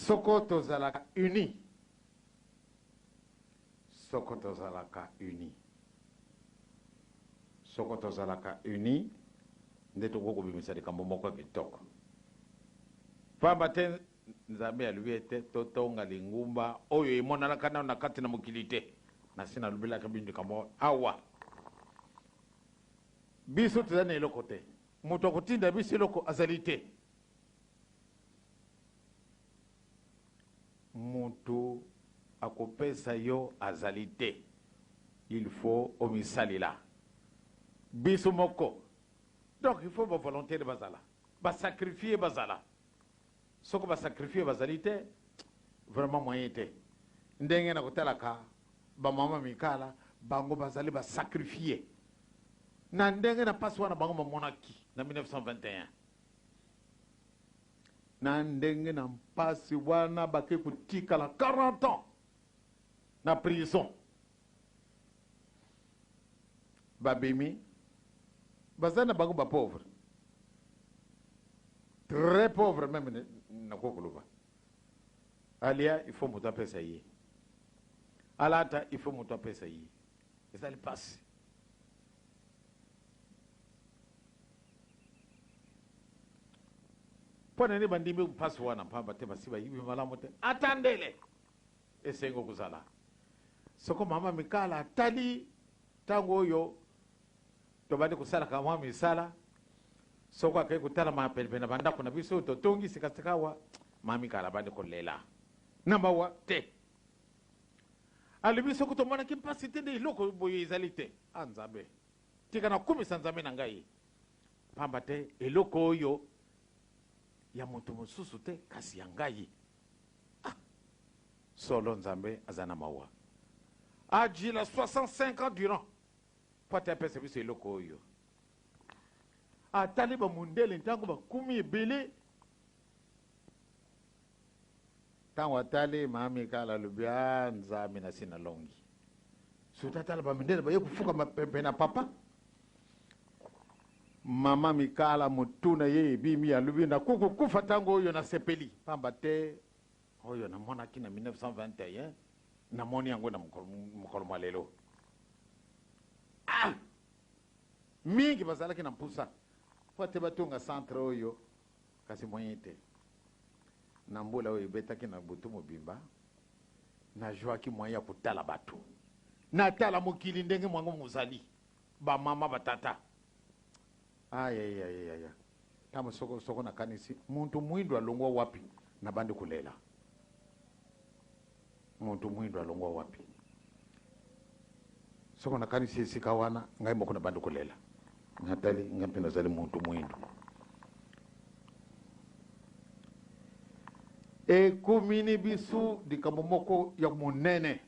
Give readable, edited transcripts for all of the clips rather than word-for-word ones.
soko tozalaka uni, soko tozalaka uni, soko tozalaka uni, nde tokokobimisa likambo moko kitoko. Pamba te nzambe alubi ete totonga lingumba oyo emonanaka nano na kati na mokili te. Nasi nalobelaka bino likambo awa. Biso toza na eloko te. Moto akotinda biso eloko azali te. Moto akopesa yo azali te. Il faut omisalila. Biso moko. Donc il faut ba volonté de bazala. Ba sacrifier bazala. Soko ba sacrifier bazali te. Vraiment moyen te. Ndenge na kotalaka ba mama mikala bango bazali ba sacrifier. Na ndenge na pasi wana bango monaki na 1921. Na ndenge na pasi wana bake kutikala 40 ans na prison. Babimi bazana bango ba pauvre. Très pauvre même na kokuluba. Alia il faut muta pesa yi. Alata il faut muta pesa yi. Ça le passe. Pona ni bandimi passe wana pamba te basiba yibi malamu te. Atandele. Esengo kuzala. Soko mama mikala atali tango yo tobandi kusala kama misala. Soko akaye kutala mapelpe na banda kuna biso totongi sikasikawa mami kala bandi kolela. Namba wa te. Alibi soko tomona kimpasi tende iloko boyo izalite. Anzabe. Tika na kumi sanzame na ngai. Pamba te eloko oyo ya moto mosusu te kasi ya ngai. Ah. Solo nzambe azana mawa. Ajila 65 ans durant. Pote apese biso eloko oyo. Atali ba mundele ntango ba kumi ebele. Tango atali mami kala lubia nzambe na sina longi. Sutatala ba mundele ba yekufuka mapepe na papa. Mama mikala mutuna ye bimi alubi na kuku kufa tango oyo na sepeli. Pamba te oyo na monaki na 1921 na moni yango na mokolo malelo. Ah! Mingi bazalaki na mpusa. Pote batunga centre oyo kasi moyen te. Na mbula oyo betaki na butu mobimba. Na joaki moyen ya kutala batu. Na tala mokili ndenge mwango muzali. Ba mama batata. Ay. Tamo soko na kanisi. Muntu muindu alongwa wapi na bandi kulela. Muntu muindu alongwa wapi. Soko na kanisi sikawana ngai moko na bandi kulela. Natali ngampina zali muntu muindu. E kumini bisu dikambo moko ya munene.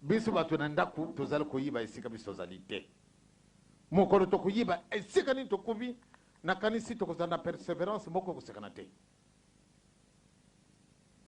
Bisu batu na ndaku tozali kuyiba isika bisu tozali te. Mokolo tokuyiba esika ni tokubi na kanisi tokozana perseverance moko kusekana te.